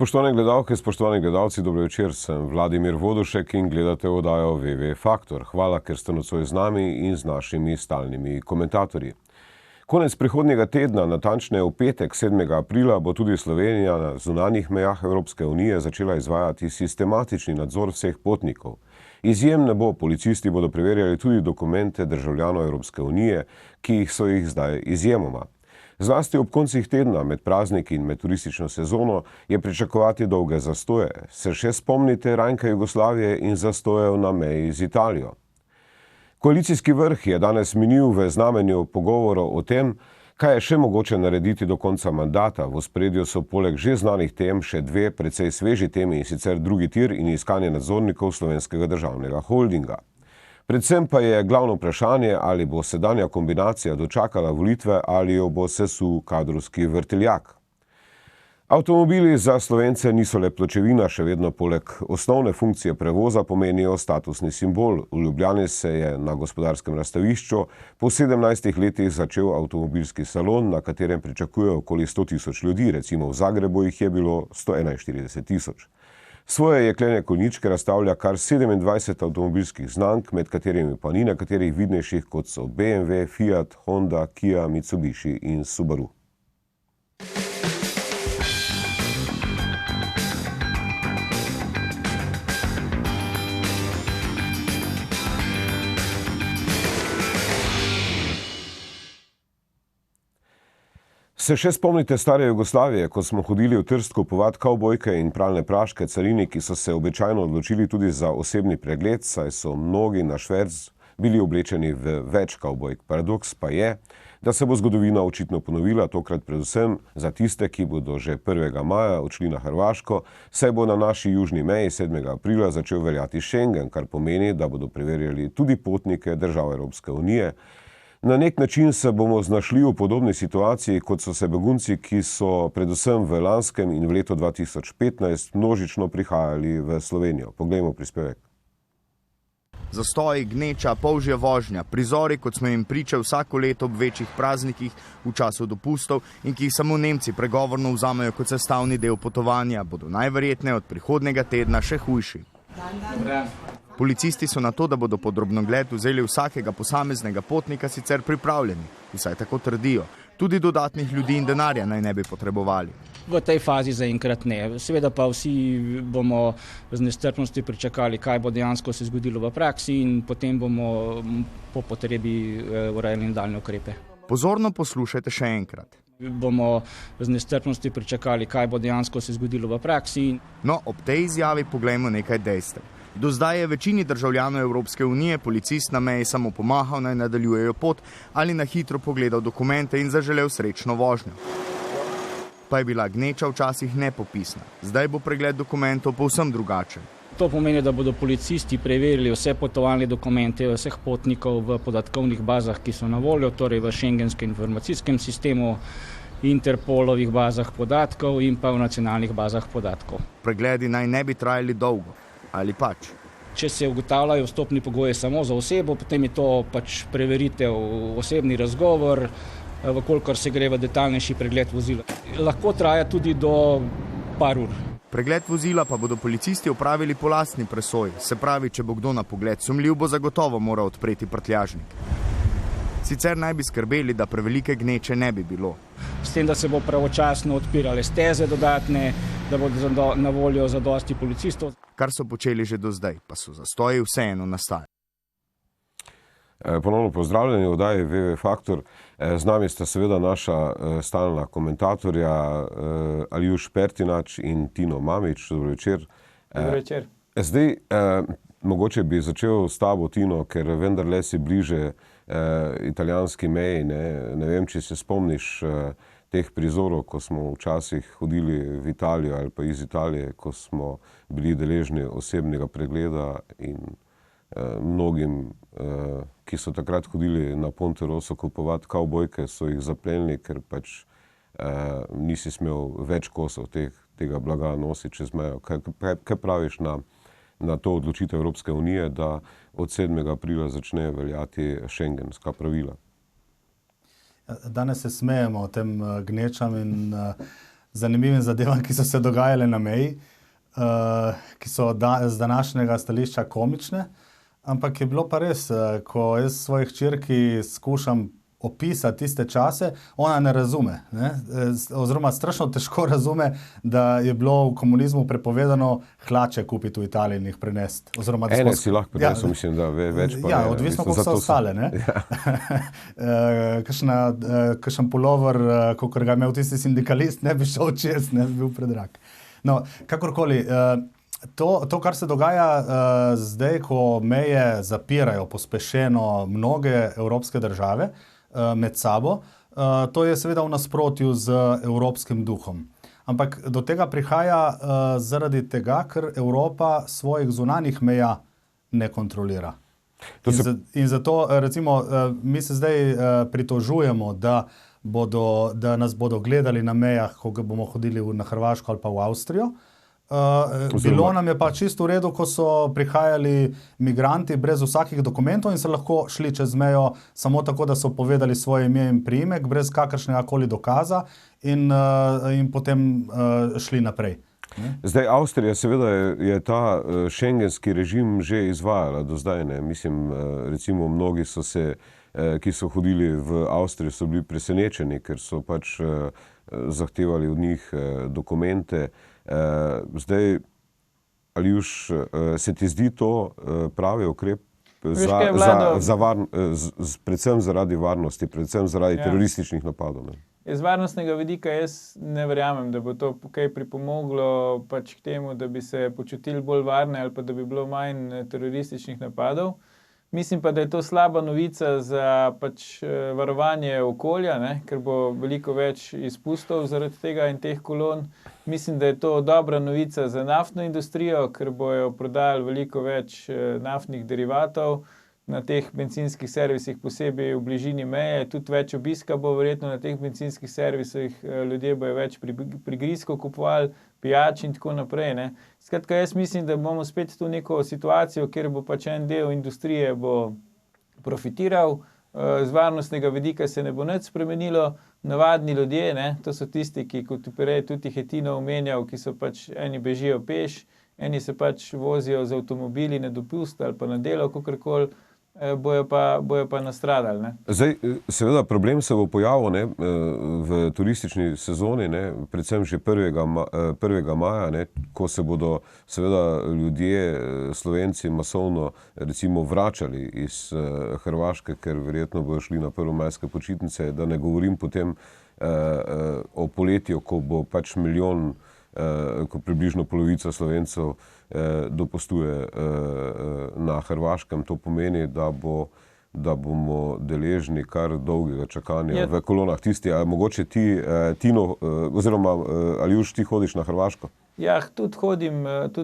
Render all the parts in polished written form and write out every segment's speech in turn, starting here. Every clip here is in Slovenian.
Spoštovane gledalke, spoštovani gledalci, dobro večer, sem Vladimir Vodušek in gledate oddajo WW Faktor. Hvala, ker ste nocoj z nami in z našimi stalnimi komentatorji. Konec prihodnjega tedna, natančneje v petek 7. aprila, bo tudi Slovenija na zunanjih mejah Evropske unije začela izvajati sistematični nadzor vseh potnikov. Izjem ne bo, policisti bodo preverjali tudi dokumente državljanov Evropske unije, ki so jih zdaj izjemoma. Zlasti ob koncih tedna, med prazniki in med turistično sezono, je pričakovati dolge zastoje. Se še spomnite rajnka Jugoslavije in zastojev na meji z Italijo? Koalicijski vrh je danes minil v znamenju pogovorov o tem, kaj je še mogoče narediti do konca mandata. V ospredju so poleg že znanih tem še dve precej sveži temi, in sicer drugi tir in iskanje nadzornikov Slovenskega državnega holdinga. Predvsem pa je glavno vprašanje, ali bo sedanja kombinacija dočakala volitve ali jo bo sesul kadrovski vrtiljak. Avtomobili za Slovence niso le pločevina, še vedno poleg osnovne funkcije prevoza pomenijo statusni simbol. V Ljubljani se je na Gospodarskem razstavišču po 17 letih začel avtomobilski salon, na katerem pričakujejo okoli 100 000 ljudi, recimo v Zagrebu jih je bilo 141 000. Svoje jeklene konjičke razstavlja kar 27 avtomobilskih znamk, med katerimi pa ni nekaterih vidnejših, kot so BMW, Fiat, Honda, Kia, Mitsubishi in Subaru. Se še spomnite stare Jugoslavije, ko smo hodili v Trst kupovat kavbojke in pralne praške, cariniki so se običajno odločili tudi za osebni pregled, saj so mnogi na šverc bili oblečeni v več kavbojk. Paradoks pa je, da se bo zgodovina očitno ponovila, tokrat predvsem za tiste, ki bodo že 1. maja odšli na Hrvaško, saj bo na naši južni meji 7. aprila začel veljati Schengen, kar pomeni, da bodo preverjali tudi potnike držav Evropske unije. Na nek način se bomo znašli v podobni situaciji, kot so se begunci, ki so predvsem v lanskem in v letu 2015 množično prihajali v Slovenijo. Poglejmo prispevek. Zastoji, gneča, polžja vožnja, prizori, kot smo jim pričali vsako leto ob večjih praznikih v času dopustov in ki jih samo Nemci pregovorno vzamejo kot sestavni del potovanja, bodo najverjetneje od prihodnjega tedna še hujši. Policisti so na to, da bodo pod drobnogled vzeli vsakega posameznega potnika, sicer pripravljeni, vsaj tako trdijo. Tudi dodatnih ljudi in denarja naj ne bi potrebovali. V tej fazi zaenkrat ne. Seveda pa vsi bomo z nestrpnosti pričakali, kaj bo dejansko se zgodilo v praksi in potem bomo po potrebi urejali nadaljnje ukrepe. Pozorno poslušajte še enkrat. Bomo z nestrpnosti pričakali, kaj bo dejansko se zgodilo v praksi. No, ob tej izjavi poglejmo nekaj dejstev. Do zdaj je večini državljanov Evropske unije policist na meji samo pomahal, naj nadaljujejo pot ali na hitro pogledal dokumente in zaželel srečno vožnjo. Pa je bila gneča včasih nepopisna. Zdaj bo pregled dokumentov povsem drugačen. To pomeni, da bodo policisti preverili vse potovalne dokumente vseh potnikov v podatkovnih bazah, ki so na voljo, torej v Schengenskem informacijskem sistemu, Interpolovih bazah podatkov in pa v nacionalnih bazah podatkov. Pregledi naj ne bi trajali dolgo. Ali pač? Če se ugotavljajo vstopni pogoji samo za osebo, potem je to pač preveritev, osebni razgovor, vkolikor se gre v detaljnejši pregled vozila. Lahko traja tudi do par ur. Pregled vozila pa bodo policisti opravili po lastni presoji. Se pravi, če bo kdo na pogled sumljiv, bo zagotovo moral odpreti prtljažnik. Sicer naj bi skrbeli, da prevelike gneče ne bi bilo. S tem, da se bo pravočasno odpirale steze dodatne, da bodo na voljo zadosti policistov. Kar so počeli že do zdaj, pa so zastoji vseeno nastali. Ponovno pozdravljeni v oddaji WW Faktor. Z nami sta seveda naša stalna komentatorja Aljuš Pertinač in Tino Mamić. Dobro večer. Dobro večer. Zdaj, mogoče bi začel s tabo, Tino, ker vendarle si bliže italijanski meji. Ne vem, če se spomniš teh prizorov, ko smo včasih hodili v Italijo ali pa iz Italije, ko smo bili deležni osebnega pregleda in mnogim, ki so takrat hodili na Ponte Rosso kupovat kavbojke, so jih zaplenili, ker pač nisi smel več kosov tega blaga nositi čez mejo. Kaj praviš na to odločitev Evropske unije, da od 7. aprila začne veljati šengenska pravila? Danes se smejemo o tem gnečam in zanimivim zadevam, ki so se dogajale na meji, ki so z današnjega stališča komične, ampak je bilo pa res, ko jaz svojih hčerki skušam opisati tiste čase, ona ne razume, ne? Oziroma strašno težko razume, da je bilo v komunizmu prepovedano hlače kupiti v Italiji in jih prenesti. Ene si lahko prenesel, mislim, da več pa ne. Odvisno, kako so ostale, ne? Kakšen pulover, kakor ga je imel tisti sindikalist, ne bi šel čez, ne bi bil predrag. No, kakorkoli, to, kar se dogaja zdaj, ko meje zapirajo pospešeno mnoge evropske države med sabo, to je seveda v nasprotju z evropskim duhom. Ampak do tega prihaja zaradi tega, ker Evropa svojih zunanjih meja ne kontrolira. In zato, recimo, mi se zdaj pritožujemo, da nas bodo gledali na mejah, ko bomo hodili na Hrvaško ali pa v Avstrijo. Bilo nam je pa čisto v redu, ko so prihajali migranti brez vsakih dokumentov in so lahko šli čez mejo samo tako, da so povedali svoje ime in priimek, brez kakršnega koli dokaza in potem šli naprej. Zdaj, Avstrija seveda je ta šengenski režim že izvajala do zdaj, ne. Mislim, recimo mnogi so se, ki so hodili v Avstrijo, so bili presenečeni, ker so pač zahtevali od njih dokumente. Zdaj, Aljuš, se ti zdi to pravi ukrep predvsem zaradi varnosti, predvsem zaradi terorističnih napadov? Ne? Iz varnostnega vidika jaz ne verjamem, da bo to kaj pripomoglo pač k temu, da bi se počutili bolj varne ali pa da bi bilo manj terorističnih napadov. Mislim pa, da je to slaba novica za pač varovanje okolja, ne? Ker bo veliko več izpustov zaradi tega in teh kolon. Mislim, da je to dobra novica za naftno industrijo, ker bojo prodali veliko več naftnih derivatov na teh bencinskih servisih, posebej v bližini meje. Tudi več obiska bo verjetno na teh bencinskih servisih, ljudje bojo več prigrizkov kupovali, pijač in tako naprej, ne. Skratka, jaz mislim, da bomo spet tu neko situacijo, kjer bo pač en del industrije bo profitiral, z varnostnega vidika se ne bo nič spremenilo, navadni ljudje, ne, to so tisti, ki, kot prej tudi Hetino omenjal, ki so pač eni bežijo peš, eni se pač vozijo z avtomobili na dopust ali pa na delo, kakorkoli, bojo pa nastradali, ne. Zdaj, seveda problem se bo pojavil, ne, v turistični sezoni, ne, predvsem že 1. maja, ne, ko se bodo seveda ljudje, Slovenci masovno recimo vračali iz Hrvaške, ker verjetno bodo šli na prvomajske počitnice, da ne govorim potem o poletju, ko bo pač milijon, ko približno polovica Slovencev dopustuje na Hrvaškem. To pomeni, da bomo deležni kar dolgega čakanja v kolonah. Tisti, a mogoče ti, Tino, oziroma Aljuš, ti hodiš na Hrvaško? Ja, tudi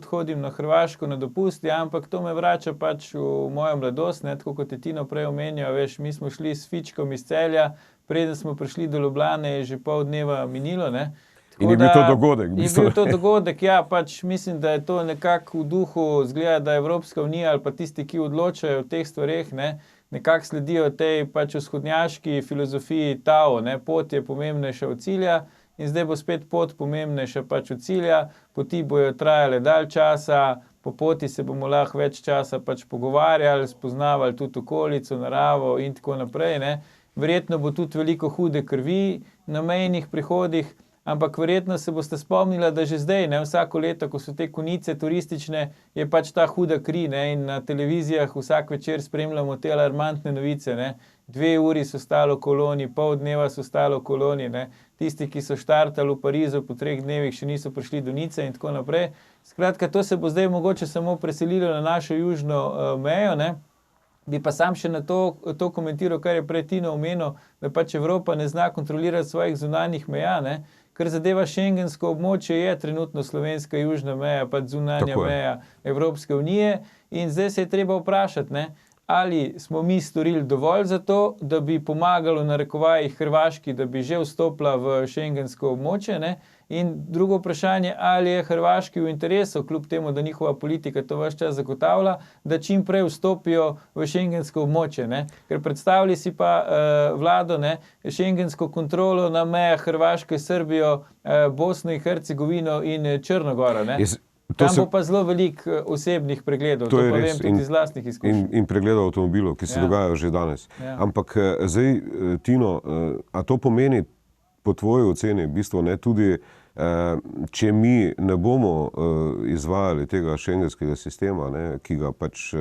hodim na Hrvaško na dopust, ja, ampak to me vrača pač v mojo mladost, ne, tako kot je Tino prej omenjal, veš, mi smo šli s fičkom iz Celja, preden smo prišli do Ljubljane, je že pol dneva minilo, ne. In je bil to dogodek? Je bil to dogodek, ja, pač mislim, da je to nekako v duhu, zgleda, da Evropska unija ali pa tisti, ki odločajo o teh stvareh, ne, nekako sledijo tej pač vzhodnjaški filozofiji Tao, ne, pot je pomembnejša od cilja in zdaj bo spet pot pomembnejša pač od cilja, poti bojo trajale dalj časa, po poti se bomo lahko več časa pač pogovarjali, spoznavali tudi okolico, naravo in tako naprej, ne. Verjetno bo tudi veliko hude krvi na mejnih prihodih, ampak verjetno se boste spomnila, da že zdaj, ne, vsako leto, ko so te konice turistične, je pač ta huda kri, ne, in na televizijah vsak večer spremljamo te alarmantne novice, ne. 2 uri so stalo v koloni, pol dneva so stalo v koloni, ne. Tisti, ki so štartali v Parizu, po 3 dnevih še niso prišli do Nice in tako naprej. Skratka, to se bo zdaj mogoče samo preselilo na našo južno mejo, ne. Bi pa sam še na to komentiral, kar je prej Tino omenil, da pač Evropa ne zna kontrolirati svojih zunanjih meja, ne. Kar zadeva šengensko območje, je trenutno slovenska južna meja, pač zunanja meja Evropske unije in zdaj se je treba vprašati, ne, ali smo mi storili dovolj za to, da bi pomagalo na narekovajih Hrvaški, da bi že vstopila v šengensko območje, ne, In drugo vprašanje, ali je Hrvaški v interesu, kljub temu, da njihova politika to ves čas zagotavlja, da čim prej vstopijo v šengensko območje, ne? Ker predstavlja si pa vlado, ne, šengensko kontrolo na mejah Hrvaške, Srbijo, Bosno in Hercegovino in Črnogoro, ne? Tam bo pa zelo veliko osebnih pregledov, to pa vem tudi iz lastnih izkušenj. In pregledov avtomobilov, ki se dogajajo že danes. Ampak zdaj, Tino, a to pomeni po tvoji oceni, v bistvu ne tudi, če mi ne bomo izvajali tega šengenskega sistema, ne, ki ga pač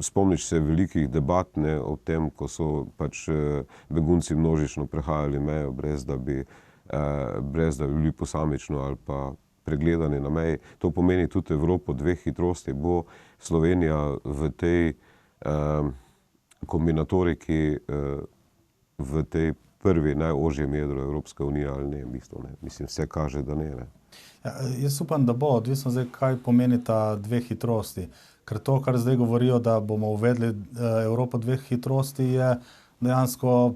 spomniš se velikih debat, ne, o tem, ko so pač begunci množično prehajali mejo, brez da bi bili posamično ali pa pregledani na meji. To pomeni tudi Evropo dveh hitrosti. Bo Slovenija v tej kombinatoriki, v tej prvi najožjem jedru Evropske unije ali ne, v bistvu ne. Mislim, vse kaže, da ne. Ja, jaz upam, da bo, odvisno zdaj, kaj pomeni ta dve hitrosti. Ker to, kar zdaj govorijo, da bomo uvedli Evropo dveh hitrosti, je dejansko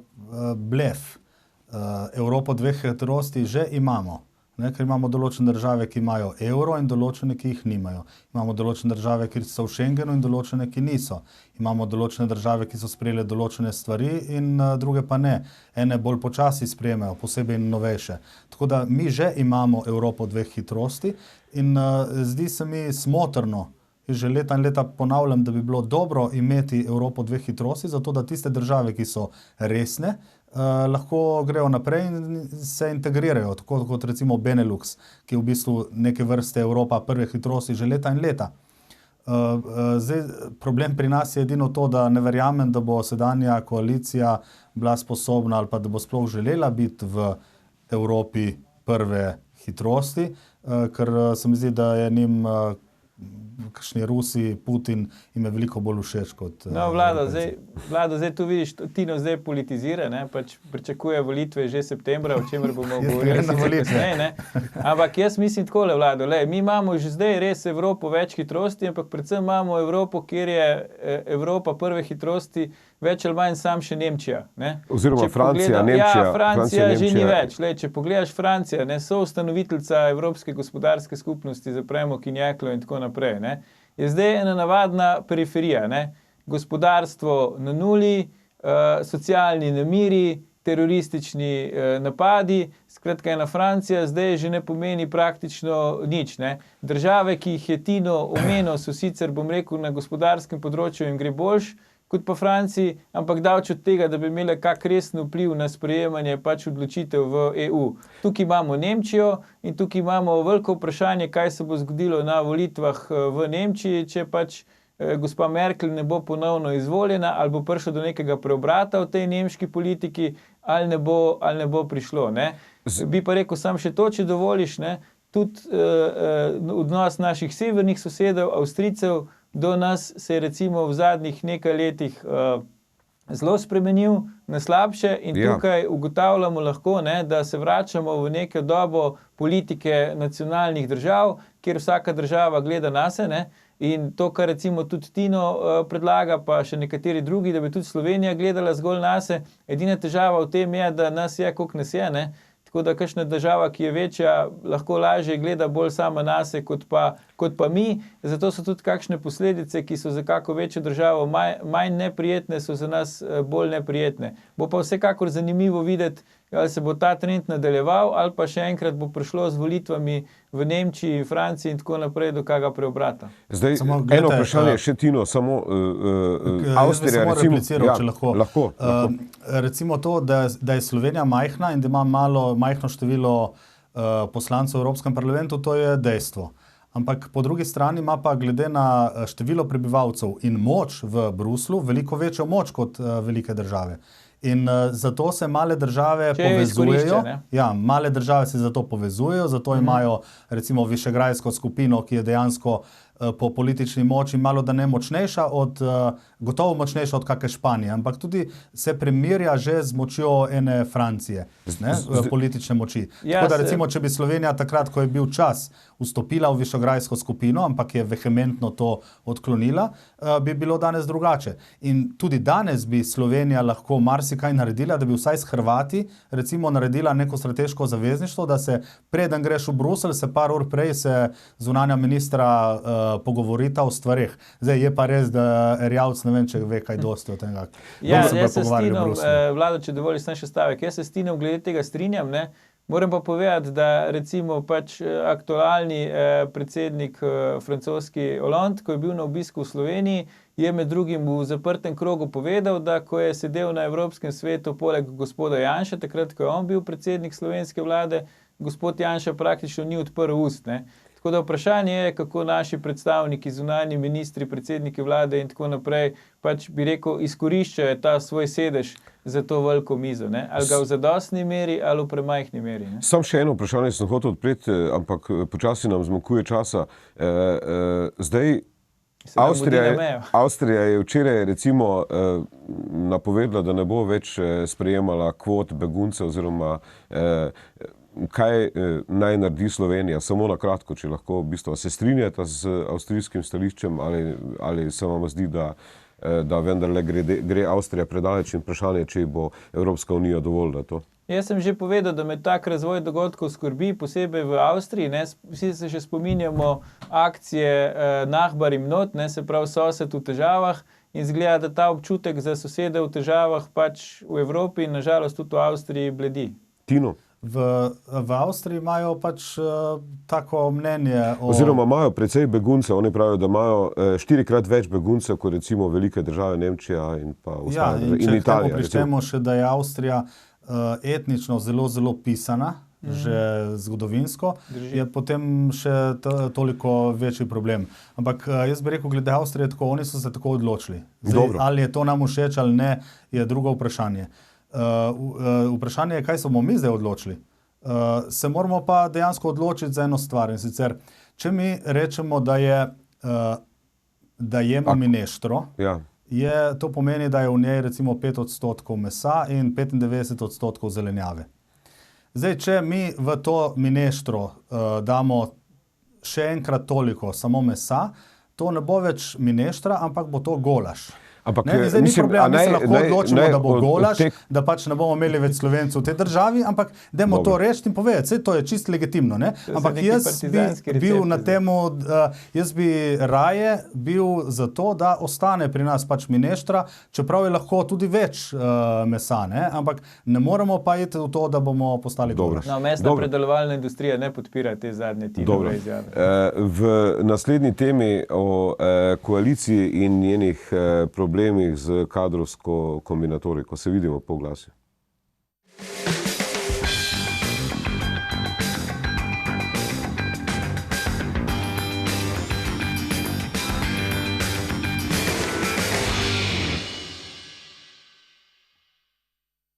blef. Evropo dveh hitrosti že imamo. Ne, ker imamo določene države, ki imajo evro in določene, ki jih nimajo. Imamo določene države, ki so v Schengenu in določene, ki niso. Imamo določene države, ki so sprejele določene stvari in druge pa ne. Ene bolj počasi sprejemajo, posebej novejše. Tako da mi že imamo Evropo dveh hitrosti in zdi se mi smotrno, že leta in leta ponavljam, da bi bilo dobro imeti Evropo dveh hitrosti, zato da tiste države, ki so resne, lahko grejo naprej in se integrirajo, tako kot recimo Benelux, ki je v bistvu neke vrste Evropa prve hitrosti že leta in leta. Zdaj, problem pri nas je edino to, da ne verjamem, da bo sedanja koalicija bila sposobna ali pa da bo sploh želela biti v Evropi prve hitrosti, ker se mi zdi, da je njim kakšni Rusi, Putin jim je veliko bolj všeč kot... No, Vlado, zdaj tu vidiš, Tino zdaj politizira, ne, pač pričakuje volitve že septembra, o čemer bomo govorili kasneje, ne. Ampak jaz mislim takole, Vlado, mi imamo že zdaj res Evropo več hitrosti, ampak predvsem imamo Evropo, kjer je Evropa prve hitrosti več ali manj sam še Nemčija, ne. Oziroma Francija, Nemčija. Ja, Francija že ni več. Če pogledaš Francija, ne, so ustanoviteljica Evropske gospodarske skupnosti za premog in jeklo in tako naprej, ne. Je zdaj ena navadna periferija, ne. Gospodarstvo na nuli, socialni nemiri, teroristični napadi, skratka ena Francija zdaj že ne pomeni praktično nič, ne. Države, ki jih je Tino omenil, so sicer, bom rekel, na gospodarskem področju jim gre boljš kot pa Franciji, ampak daleč od tega, da bi imeli kak resen vpliv na sprejemanje pač odločitev v EU. Tukaj imamo Nemčijo in tukaj imamo veliko vprašanje, kaj se bo zgodilo na volitvah v Nemčiji, če pač gospa Merkel ne bo ponovno izvoljena, ali bo prišlo do nekega preobrata v tej nemški politiki, ali ne bo prišlo, ne. Bi pa rekel sam še to, če dovoliš, ne, tudi odnos naših severnih sosedov, Avstrijcev, do nas se je recimo v zadnjih nekaj letih zelo spremenil na slabše in tukaj ugotavljamo lahko, ne, da se vračamo v neko dobo politike nacionalnih držav, kjer vsaka država gleda nase, ne, in to, kar recimo tudi Tino predlaga, pa še nekateri drugi, da bi tudi Slovenija gledala zgolj nase. Edina težava v tem je, da nas je, koliko nas je, ne. Tako da kakšna država, ki je večja, lahko lažje gleda bolj sama nase kot pa mi. Zato so tudi kakšne posledice, ki so za kako večjo državo manj neprijetne, so za nas bolj neprijetne. Bo pa vsekakor zanimivo videti, ali se bo ta trend nadaljeval, ali pa še enkrat bo prišlo z volitvami v Nemčiji, Franciji in tako naprej do kakega preobrata. Zdaj, eno vprašanje še, Tino, samo Avstrija, recimo... če lahko. Recimo to, da je Slovenija majhna in da ima majhno število poslancev v Evropskem parlamentu, to je dejstvo. Ampak po drugi strani ima pa glede na število prebivalcev in moč v Bruslu veliko večjo moč kot velike države. In zato se male države povezujejo. Ja, male države se zato povezujejo, zato imajo recimo Višegrajsko skupino, ki je dejansko po politični moči malo da ne močnejša gotovo močnejša od kakšne Španije, ampak tudi se primerja že z močjo ene Francije, politične moči. Tako da recimo, če bi Slovenija takrat, ko je bil čas, vstopila v Višegrajsko skupino, ampak je vehementno to odklonila, bi bilo danes drugače. In tudi danes bi Slovenija lahko marsikaj naredila, da bi vsaj s Hrvati recimo naredila neko strateško zavezništvo, da se preden greš v Bruselj, se par ur prej se zunanja ministra pogovorita o stvareh. Zdaj je pa res, da Erjavc ne vem, če ve kaj dosti o tem. Ja, jaz se strinjam, Vlado, če dovoliš sem še stavek, jaz se strinjam, glede tega strinjam, ne? Moram pa povedati, da recimo pač aktualni predsednik francoski Hollande, ko je bil na obisku v Sloveniji, je med drugim v zaprtem krogu povedal, da ko je sedel na Evropskem svetu poleg gospoda Janše, takrat, ko je on bil predsednik slovenske vlade, gospod Janša praktično ni odprl ust, ne. Tako da vprašanje je, kako naši predstavniki, zunanji ministri, predsedniki vlade in tako naprej, pač bi rekel, izkoriščajo ta svoj sedež za to veliko mizo, ne? Ali ga v zadostni meri ali v premajhni meri. Ne? Sam še eno vprašanje sem hotel odpreti, ampak počasi nam zmanjkuje časa. Zdaj, Avstrija je včeraj recimo napovedala, da ne bo več sprejemala kvot beguncev oziroma kaj naj naredi Slovenija, samo na kratko, če lahko v bistvu se strinjate z avstrijskim stališčem ali se vam zdi, da vendarle gre Avstrija predaleč in vprašanje, če bo Evropska unija dovolila to. Jaz sem že povedal, da me tak razvoj dogodkov skrbi, posebej v Avstriji. Ne? Vsi se še spominjamo akcije Nachbar im Not, ne? Se pravi sosed v težavah, in izgleda, da ta občutek za sosede v težavah pač v Evropi in nažalost tudi v Avstriji bledi. Tino? V Avstriji imajo pač tako mnenje oziroma imajo precej beguncev, oni pravijo, da imajo 4-krat več beguncev kot recimo velike države Nemčija in pa ostale, in Italija. Če prištejemo še, da je Avstrija etnično zelo, zelo pisana, že zgodovinsko, je potem še toliko večji problem. Ampak jaz bi rekel, glede Avstrije, tako, oni so se tako odločili. Zdaj, ali je to nam všeč ali ne, je drugo vprašanje. Vprašanje je, kaj smo mi zdaj odločili. Se moramo pa dejansko odločiti za eno stvar. In sicer, če mi rečemo, da jemo mineštro, to pomeni, da je v njej recimo 5% mesa in 95% zelenjave. Zdaj, če mi v to mineštro damo še enkrat toliko samo mesa, to ne bo več mineštra, ampak bo to golaž. Zdaj ni problema, mi se lahko odločimo, da bo golaž, da pač ne bomo imeli več Slovencev v tej državi, ampak dajmo to reči in povedati, saj to je čisto legitimno. Ne? Ampak jaz bi bil na temu, jaz bi raje bil za to, da ostane pri nas pač mineštra, čeprav je lahko tudi več mesa, ne? Ampak ne moramo pa iti v to, da bomo postali golaž. No, mesna predelovalna industrija ne podpira te zadnje Tinove izjave. V naslednji temi o koaliciji in njenih problemih z kadrovsko kombinatoriko se vidimo po oglasju.